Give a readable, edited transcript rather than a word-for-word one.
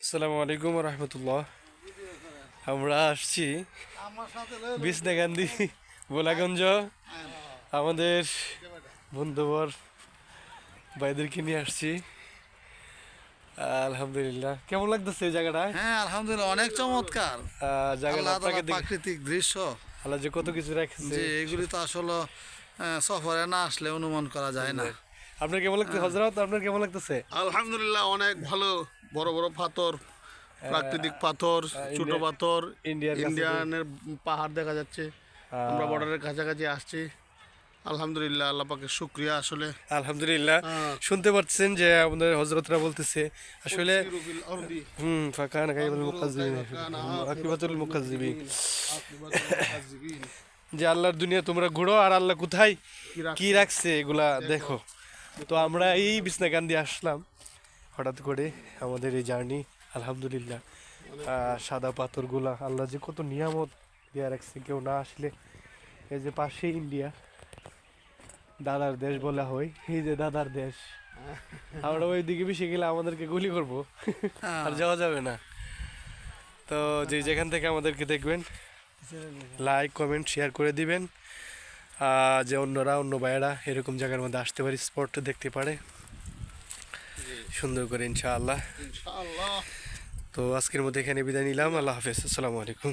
আসসালামু আলাইকুম রহমতুল্লাহ। আমরা আসছি বিছনাকান্দি বোলাগঞ্জ আমাদের বন্ধুবর ভাইদেরকে নিয়ে আসছি। আলহামদুলিল্লাহ, কেমন লাগতেছে এই জায়গাটায়? হ্যাঁ, আলহামদুলিল্লাহ, অনেক চমৎকার। জায়গাটা আল্লাহ তাআলার প্রাকৃতিক, প্রাকৃতিক দৃশ্য আল্লাহ যে কত কিছু রাখছে যে এগুলি তো আসলে সফরে না আসলে অনুমান করা যায় না। আপনার কেমন লাগতেছে হযরত? আপনার কেমন লাগতেছে? আলহামদুলিল্লাহ, অনেক ভালো। বড় বড় পাথর, প্রাকৃতিক পাথর, ছোট পাথর, ইন্ডিয়ার কাছে ইন্ডিয়ানের পাহাড় দেখা যাচ্ছে। আমরা বর্ডারের কাছাকাছি আসছি। আলহামদুলিল্লাহ, আল্লাহ পাকের শুকরিয়া। আসলে আলহামদুলিল্লাহ, শুনতে পাচ্ছেন যে আমাদের হযরতরা বলতেছে আসলে ফাকান গায়বুল মুকাজ্জিবিন আকিবাতুল মুকাজ্জিবিন, যে আল্লাহর দুনিয়া তোমরা ঘুরো আর আল্লাহ কোথায় কি রাখছে এগুলা দেখো। তো আমরা এই বিছনাকান্দি আসলাম হঠাৎ করে আমাদের এই জার্নি। আলহামদুলিল্লাহ, সাদা পাথরগুলা আল্লাহ যে কত নিয়ামত দেওয়া রাখছে, কেউ না আসলে। এই যে পাশে ইন্ডিয়া, দাদার দেশ বলা হয়, এই যে দাদার দেশ। আমরা ওই দিকে বেশি গেলে আমাদেরকে গুলি করবো, আর যাওয়া যাবে না। তো যে যেখান থেকে আমাদেরকে দেখবেন লাইক কমেন্ট শেয়ার করে দিবেন, যে অন্যরা অন্য ভাইয়েরা এরকম জায়গার মধ্যে আসতে পারে, স্পট দেখতে পারে সুন্দর করে ইনশাআল্লাহ। ইনশাআল্লাহ। তো আজকের মধ্যে এখানে বিদায় নিলাম। আল্লাহ হাফেজ, আসসালামু আলাইকুম।